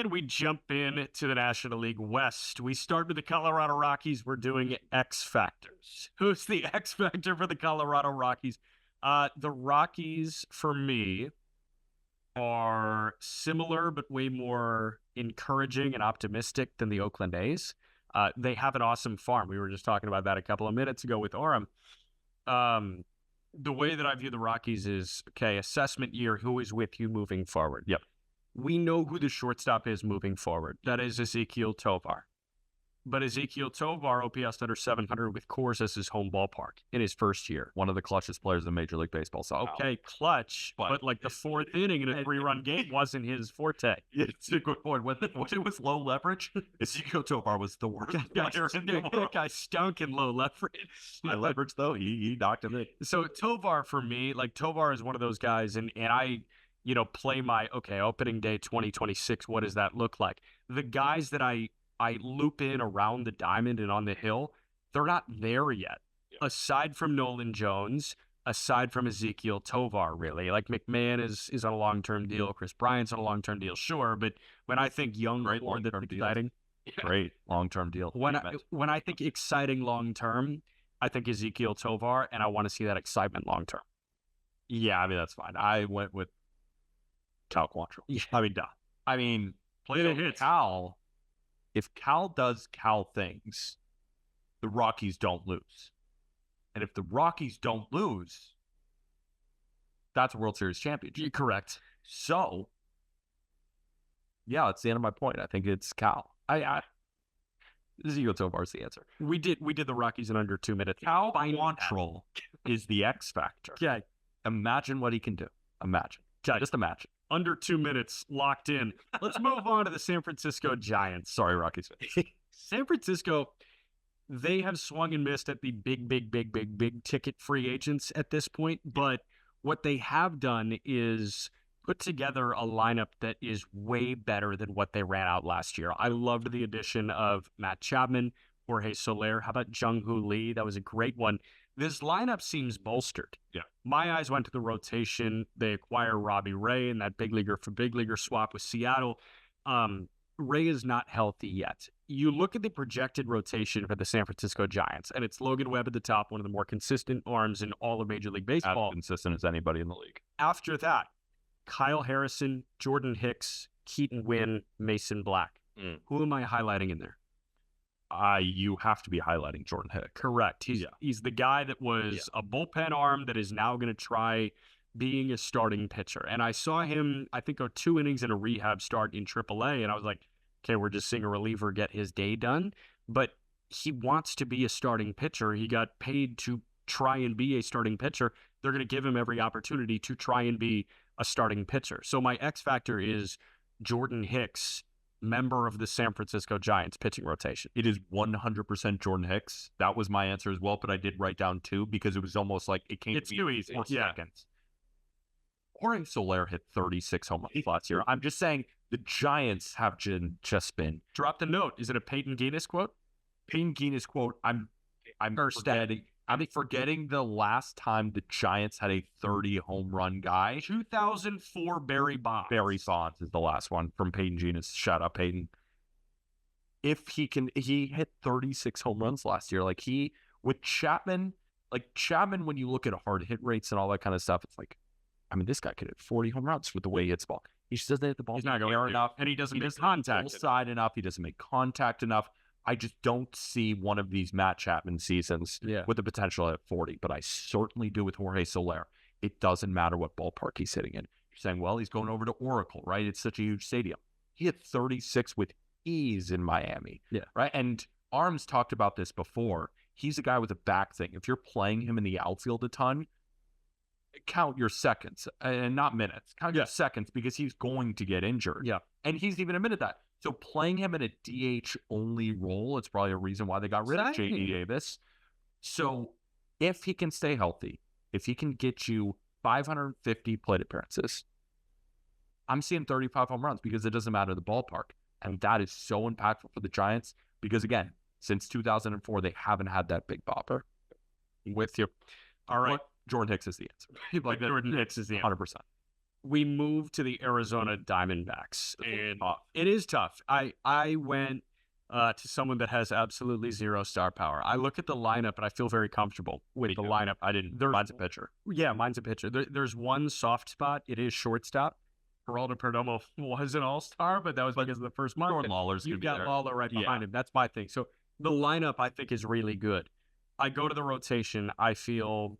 And we jump in to the National League West. We start with the Colorado Rockies. We're doing X Factors. Who's the X Factor for the Colorado Rockies? The Rockies, for me, are similar but way more encouraging and optimistic than the Oakland A's. They have an awesome farm. We were just talking about that a couple of minutes ago with Orem. The way that I view the Rockies is, okay, assessment year, who is with you moving forward? Yep. We know who the shortstop is moving forward. That is Ezequiel Tovar. But Ezequiel Tovar, OPS under 700 with Coors as his home ballpark in his first year. One of the clutchest players in Major League Baseball. So okay, clutch, but like the fourth inning in a 3-run game wasn't his forte. It's a good point. When it was low leverage, Ezequiel Tovar was the worst player in the world. That guy stunk in low leverage. High leverage, though, he knocked him in. So Tovar, for me, like Tovar is one of those guys, and I, play my, opening day 2026, what does that look like? The guys that I loop in around the diamond and on the hill, they're not there yet. Yeah. Aside from Nolan Jones, aside from Ezequiel Tovar, really. Like McMahon is on a long-term deal. Chris Bryant's on a long-term deal, sure. But when I think young, great long-term exciting. Great long-term deal. When I think exciting long-term, I think Ezequiel Tovar, and I want to see that excitement long-term. Yeah, I mean, that's fine. I went with Cal Quantrill. Yeah. I mean, play the hits. Cal... If Cal does Cal things, the Rockies don't lose. And if the Rockies don't lose, that's a World Series championship. You're correct. So, yeah, that's the end of my point. I think it's Cal. Ezequiel Tovar is the answer. We did the Rockies in under 2 minutes. Cal Quantrill is the X factor. Okay. Imagine what he can do. Imagine. Okay. Just imagine. Under 2 minutes, locked in. Let's move on to the San Francisco Giants. Sorry, Rockies. San Francisco, they have swung and missed at the big ticket free agents at this point. But what they have done is put together a lineup that is way better than what they ran out last year. I loved the addition of Matt Chapman, Jorge Soler. How about Jung-Hoo Lee? That was a great one. This lineup seems bolstered. Yeah. My eyes went to the rotation. They acquire Robbie Ray in that big leaguer for big leaguer swap with Seattle. Ray is not healthy yet. You look at the projected rotation for the San Francisco Giants, and it's Logan Webb at the top, one of the more consistent arms in all of Major League Baseball. As consistent as anybody in the league. After that, Kyle Harrison, Jordan Hicks, Keaton Winn, Mason Black. Who am I highlighting in there? You have to be highlighting Jordan Hicks. Correct. He's the guy that was a bullpen arm that is now going to try being a starting pitcher. And I saw him, I think, go 2 innings in a rehab start in AAA, and I was like, okay, we're just seeing a reliever get his day done. But he wants to be a starting pitcher. He got paid to try and be a starting pitcher. They're going to give him every opportunity to try and be a starting pitcher. So my X factor is Jordan Hicks, member of the San Francisco Giants pitching rotation. It is 100% Jordan Hicks. That was my answer as well, but I did write down 2 because it was almost like it came it's to me too easy. 4 seconds. Jorge Soler hit 36 home runs last year. I'm just saying the Giants have just been. Drop the note. Is it a Peyton Guinness quote? Peyton Guinness quote. I'm forgetting the last time the Giants had a 30 home run guy. 2004 Barry Bonds. Barry Bonds is the last one from Peyton Guinness. Shout out Peyton. If he hit 36 home runs last year. With Chapman, when you look at hard hit rates and all that kind of stuff, it's like, I mean, this guy could hit 40 home runs with the way he hits the ball. He just doesn't hit the ball. He's not going enough, and he doesn't make contact side enough. He doesn't make contact enough. I just don't see one of these Matt Chapman seasons with the potential at 40, but I certainly do with Jorge Soler. It doesn't matter what ballpark he's sitting in. You're saying, well, he's going over to Oracle, right? It's such a huge stadium. He hit 36 with ease in Miami, right? And Arms talked about this before. He's a guy with a back thing. If you're playing him in the outfield a ton, count your seconds and not minutes. Count your seconds because he's going to get injured. Yeah. And he's even admitted that. So playing him in a DH-only role, it's probably a reason why they got rid of J.D. Davis. So if he can stay healthy, if he can get you 550 plate appearances, I'm seeing 35 home runs because it doesn't matter the ballpark. And that is so impactful for the Giants because, again, since 2004, they haven't had that big bopper. With you. All right. Jordan Hicks is the answer. Jordan Hicks is the answer. 100%. we moved to the Arizona Diamondbacks, and it is tough. I went to someone that has absolutely zero star power. I look at the lineup and I feel very comfortable with the lineup. Mine's a pitcher. Yeah, mine's a pitcher. There's one soft spot. It is shortstop. Geraldo Perdomo was an all-star, but that was because of the first month. Lawler's You've got there. Lawler right behind him. That's my thing. So the lineup, I think, is really good. I go to the rotation. I feel,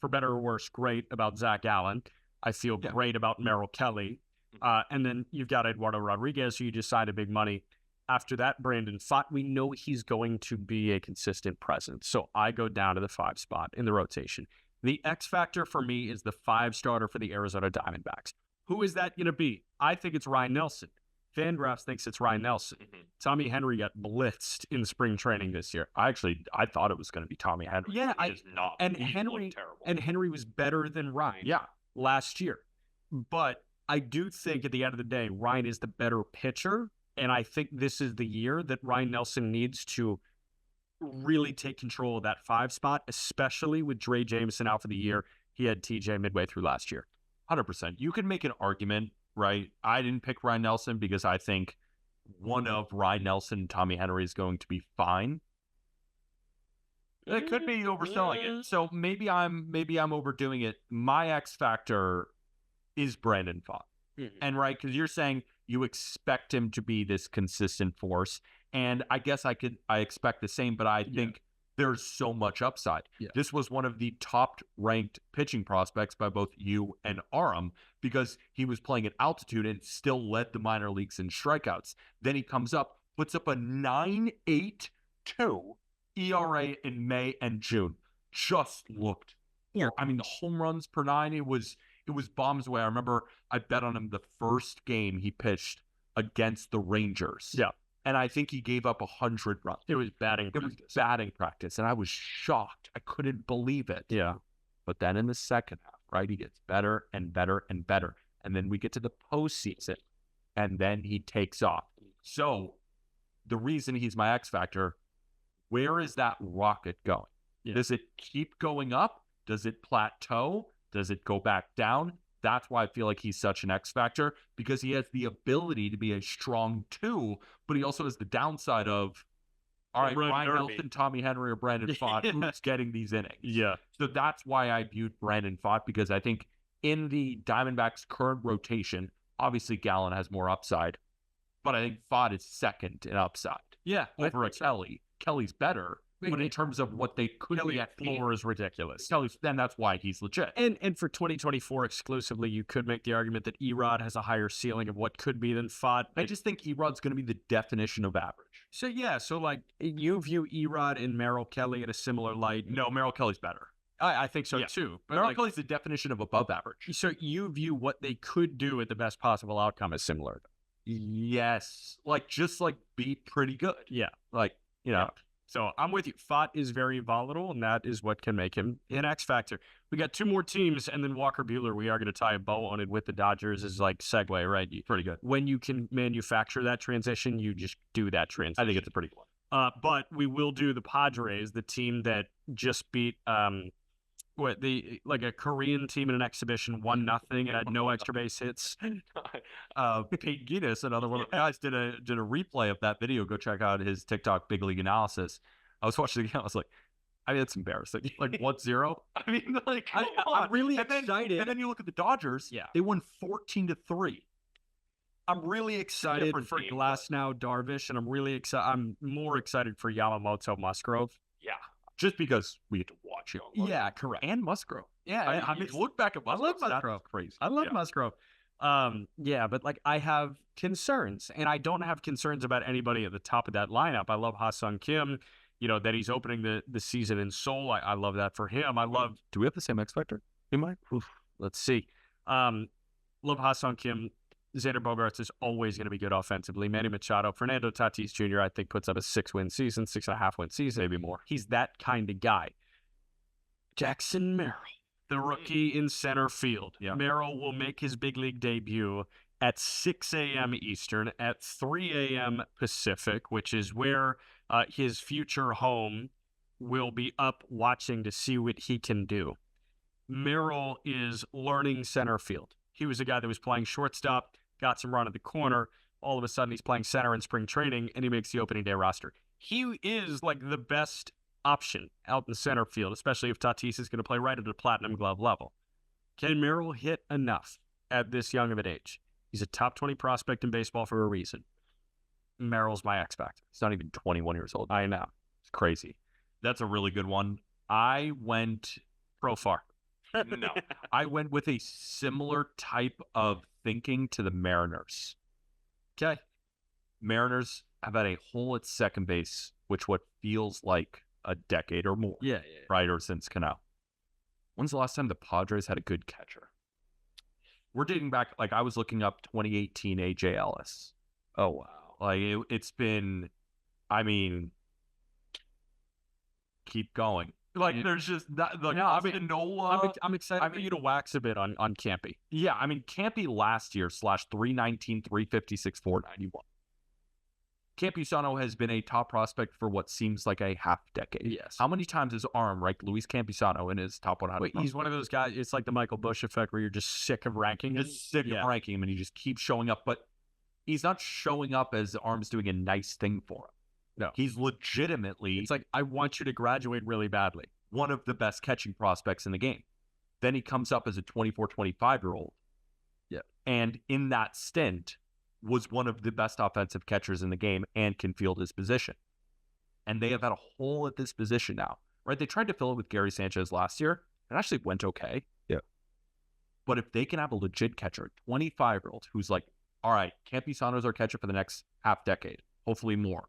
for better or worse, great about Zach Allen. I feel great about Merrill Kelly. And then you've got Eduardo Rodriguez, who you just signed a big money. After that, Brandon Pfaadt, we know he's going to be a consistent presence. So I go down to the 5 spot in the rotation. The X factor for me is the 5 starter for the Arizona Diamondbacks. Who is that going to be? I think it's Ryan Nelson. FanGraphs thinks it's Ryan Nelson. Tommy Henry got blitzed in spring training this year. I thought it was going to be Tommy Henry. Yeah, Henry was better than Ryan. Yeah, last year. But I do think at the end of the day, Ryan is the better pitcher, and I think this is the year that Ryan Nelson needs to really take control of that 5 spot, especially with Dre Jameson out for the year. He had TJ midway through last year. 100%. You can make an argument, right? I didn't pick Ryan Nelson because I think one of Ryan Nelson and Tommy Henry is going to be fine. It could be overselling it. So maybe I'm overdoing it. My X factor is Brandon Pfaadt. And right, because you're saying you expect him to be this consistent force. And I guess I expect the same, but I think there's so much upside. This was one of the top ranked pitching prospects by both you and Aram because he was playing at altitude and still led the minor leagues in strikeouts. Then he comes up, puts up a 9.82 ERA in May and June. Just looked. I mean, the home runs per 9, it was bombs away. I remember I bet on him the first game he pitched against the Rangers. Yeah. And I think he gave up 100 runs. It was batting practice. And I was shocked. I couldn't believe it. Yeah. But then in the second half, right, he gets better and better and better. And then we get to the postseason, and then he takes off. So the reason he's my X factor, where is that rocket going? Does it keep going up? Does it plateau? Does it go back down? That's why I feel like he's such an X factor, because he has the ability to be a strong 2, but he also has the downside of, all right, Ryan Nelson, Tommy Henry, or Brandon Pfaadt, who's getting these innings? Yeah. So that's why I viewed Brandon Pfaadt, because I think in the Diamondbacks' current rotation, obviously Gallen has more upside, but I think Pfaadt is second in upside. Yeah. Over Kelly. Kelly's better. But in terms of what they could Kelly be at floor is ridiculous. Then that's why he's legit. And for 2024 exclusively, you could make the argument that Erod has a higher ceiling of what could be than Pfaadt. I just think Erod's going to be the definition of average. So like you view Erod and Merrill Kelly in a similar light. No, Merrill Kelly's better. I think so too. But Merrill Kelly's the definition of above average. So you view what they could do at the best possible outcome as similar. Yes. Just be pretty good. Yeah. Yeah. So I'm with you. Pfaadt is very volatile, and that is what can make him an X factor. We got 2 more teams, and then Walker Buehler, we are going to tie a bow on it with the Dodgers is segue, right? Pretty good. When you can manufacture that transition, you just do that transition. I think it's a pretty good one. But we will do the Padres, the team that just beat a Korean team in an exhibition, 1-0, and had no extra base hits. Pete Guinness, another one of the guys, did a replay of that video. Go check out his TikTok Big League Analysis. I was watching the game. I was like, it's embarrassing. 1-0. I mean, I'm really excited. And then you look at the Dodgers. Yeah, they won 14-3. I'm really excited for Glasnow, Darvish, and I'm really excited. I'm more excited for Yamamoto, Musgrove. Yeah. Just because we get to watch him. Yeah, correct. And Musgrove. Yeah, I mean, look back at Musgrove. I love Musgrove. That's crazy. I love Musgrove. But I have concerns, and I don't have concerns about anybody at the top of that lineup. I love Ha-Sung Kim, that he's opening the season in Seoul. I love that for him. Do we have the same X factor? We might. Let's see. Love Ha-Sung Kim. Xander Bogaerts is always going to be good offensively. Manny Machado, Fernando Tatis Jr., I think, puts up a 6-win season, 6.5-win season, maybe more. He's that kind of guy. Jackson Merrill, the rookie in center field. Yeah. Merrill will make his big league debut at 6 a.m. Eastern, at 3 a.m. Pacific, which is where his future home will be up watching to see what he can do. Merrill is learning center field. He was a guy that was playing shortstop, got some run at the corner. All of a sudden, he's playing center in spring training, and he makes the opening day roster. He is like the best option out in the center field, especially if Tatis is going to play right at the platinum glove level. Can Merrill hit enough at this young of an age? He's a top 20 prospect in baseball for a reason. Merrill's my X factor. He's not even 21 years old. I know. It's crazy. That's a really good one. I went Profar. No. I went with a similar type of thinking to the Mariners. Okay. Mariners have had a hole at second base, which what feels like a decade or more. Yeah. Right, or since Cano. When's the last time the Padres had a good catcher? We're dating back, like I was looking up 2018 AJ Ellis. Oh, wow. Like it's been, I mean, keep going. Like there's just that. Like, I'm excited for you to wax a bit on Campy. Yeah, I mean Campy last year /319, 356, 491. Campusano has been a top prospect for what seems like a half decade. Yes. How many times has Arm ranked Luis Campusano in his top 100? Wait, he's one of those guys. It's like the Michael Bush effect, where you're just sick of ranking him. Just sick of ranking him, and he just keeps showing up. But he's not showing up as Arm's doing a nice thing for him. No, he's legitimately. It's like, I want you to graduate really badly. One of the best catching prospects in the game. Then he comes up as a 24, 25-year-old. Yeah. And in that stint was one of the best offensive catchers in the game and can field his position. And they have had a hole at this position now, right? They tried to fill it with Gary Sanchez last year. It actually went okay. Yeah. But if they can have a legit catcher, a 25-year-old who's like, all right, Campusano's our catcher for the next half decade, hopefully more.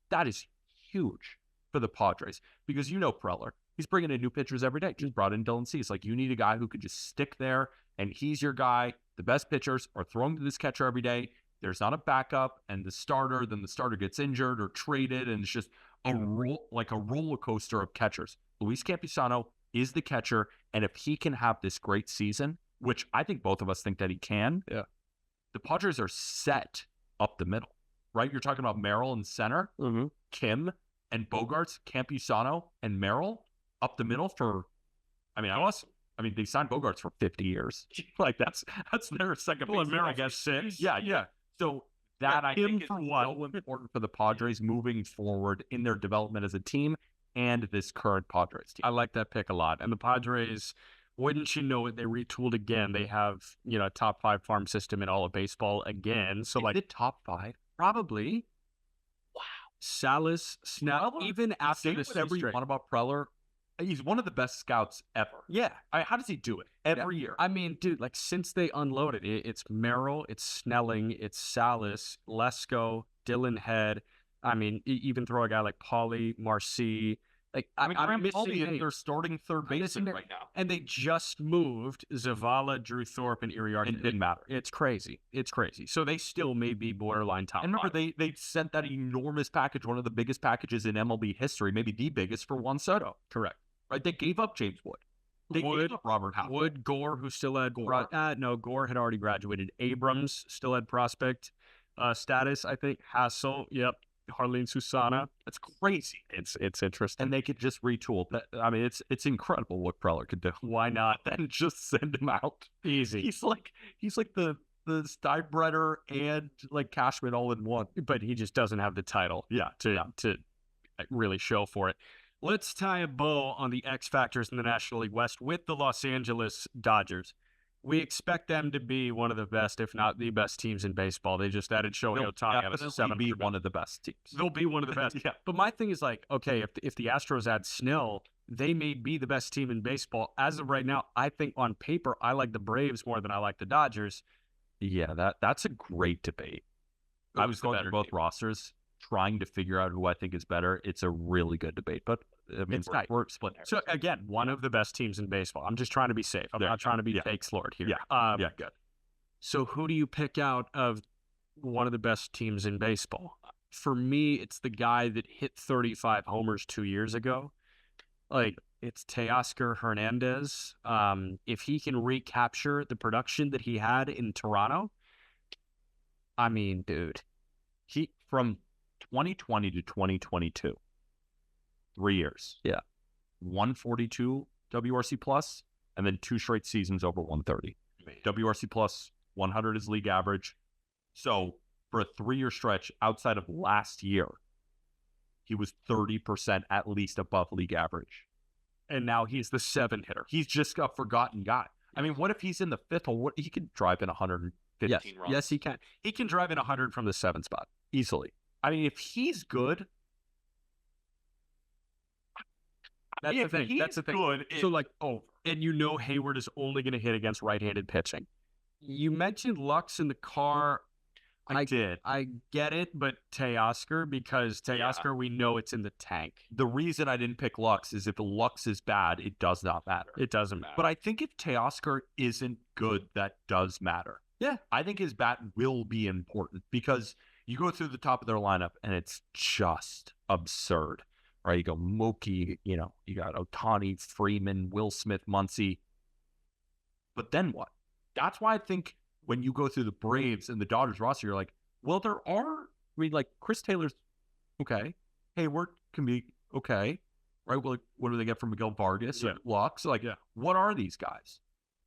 That is huge for the Padres because Preller, he's bringing in new pitchers every day. Just brought in Dylan Cease. Like, you need a guy who could just stick there, and he's your guy. The best pitchers are throwing to this catcher every day. There's not a backup, and the starter gets injured or traded, and it's just a roller coaster of catchers. Luis Campusano is the catcher, and if he can have this great season, which I think both of us think that he can, the Padres are set up the middle. Right? You're talking about Merrill in center, Kim and Bogarts, Campusano and Merrill up the middle for, they signed Bogarts for 50 years. Like that's their second base. Well, and Merrill, I guess 6. Yeah. So that I think is so important for the Padres moving forward in their development as a team and this current Padres team. I like that pick a lot. And the Padres, wouldn't you know it, they retooled again. They have, a top 5 farm system in all of baseball again. So is it top 5? Probably. Wow. Salas, Snell, even after the whatever you want about Preller, he's one of the best scouts ever. Yeah. How does he do it every year? I mean, dude, like since they unloaded it, it's Merrill, it's Snelling, it's Salas, Lesko, Dylan Head. I mean, even throw a guy like Pauly, Marcy. Like, I'm missing they're starting third baseman right now. And they just moved Zavala, Drew Thorpe, and Iriarte. It didn't matter. It's crazy. So they still may be borderline top. And remember, they sent that enormous package, one of the biggest packages in MLB history, maybe the biggest, for Juan Soto. Correct. Right? They gave up James Wood. They gave up Robert Howe. Wood, Gore, who still had Gore. Gore had already graduated. Abrams still had prospect status, I think. Hassel, yep. Harleen Susana. That's crazy. It's interesting. And they could just retool. It's incredible what Preller could do. Why not? Then just send him out. Easy. He's like the Steinbrenner and like Cashman all in one. But he just doesn't have the title to really show for it. Let's tie a bow on the X factors in the National League West with the Los Angeles Dodgers. We expect them to be one of the best, if not the best teams in baseball. They just added Shohei Ohtani out of 7. Be one of the best teams. They'll be one of the best. Yeah. But my thing is like, okay, if the Astros add Snell, they may be the best team in baseball. As of right now, I think on paper, I like the Braves more than I like the Dodgers. Yeah, that's a great debate. I was going through both rosters, trying to figure out who I think is better. It's a really good debate, but we're split hairs. So again, one of the best teams in baseball. I'm just trying to be safe. I'm not trying to be fake Lord here. Good. So who do you pick out of one of the best teams in baseball? For me, it's the guy that hit 35 homers 2 years ago. Like, it's Teoscar Hernandez. If he can recapture the production that he had in Toronto, I mean, dude, he from 2020 to 2022. 3 years. Yeah. 142 WRC plus, and then 2 straight seasons over 130. WRC plus 100 is league average. So for a 3-year stretch outside of last year, he was 30% at least above league average. And now he's the 7 hitter. He's just a forgotten guy. I mean, what if he's in the 5th hole? He could drive in 115 runs. Yes, he can. He can drive in 100 from the 7 spot easily. I mean, if he's good, that's the thing. That's the thing. Good, so like, and you know Hayward is only going to hit against right-handed pitching. You mentioned Lux in the car. I did. I get it, but Teoscar, because Teoscar, we know it's in the tank. The reason I didn't pick Lux is if Lux is bad, it does not matter. It doesn't matter. But I think if Teoscar isn't good, that does matter. Yeah. I think his bat will be important because you go through the top of their lineup and it's just absurd, right? You go Mookie, you got Ohtani, Freeman, Will Smith, Muncy. But then what? That's why I think when you go through the Braves and the Dodgers roster, you're like, well, like Chris Taylor's okay. Hayward can be okay, right? Well, what do they get from Miguel Vargas or Lux? Like, what are these guys?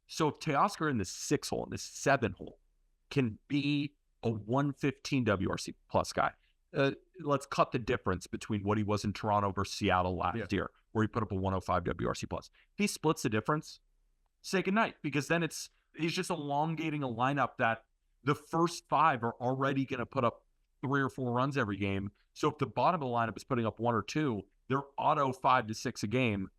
So if Teoscar in the 6 hole, in the 7 hole, can be a 115 WRC plus guy, let's cut the difference between what he was in Toronto versus Seattle last year, where he put up a 105 WRC plus. If he splits the difference, say goodnight, because then he's just elongating a lineup that the first 5 are already going to put up 3 or 4 runs every game. So if the bottom of the lineup is putting up 1 or 2, they're auto 5 to 6 a game.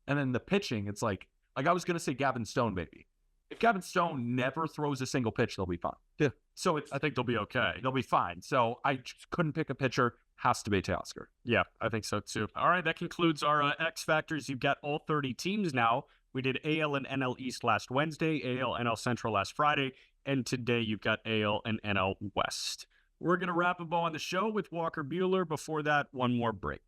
And then the pitching, it's like I was going to say Gavin Stone, maybe. If Gavin Stone never throws a single pitch, they'll be fine. Yeah. So I think they'll be okay. They'll be fine. So I just couldn't pick a pitcher. Has to be Teoscar. Yeah, I think so too. All right, that concludes our X Factors. You've got all 30 teams now. We did AL and NL East last Wednesday, AL, NL Central last Friday, and today you've got AL and NL West. We're going to wrap a bow on the show with Walker Buehler. Before that, one more break.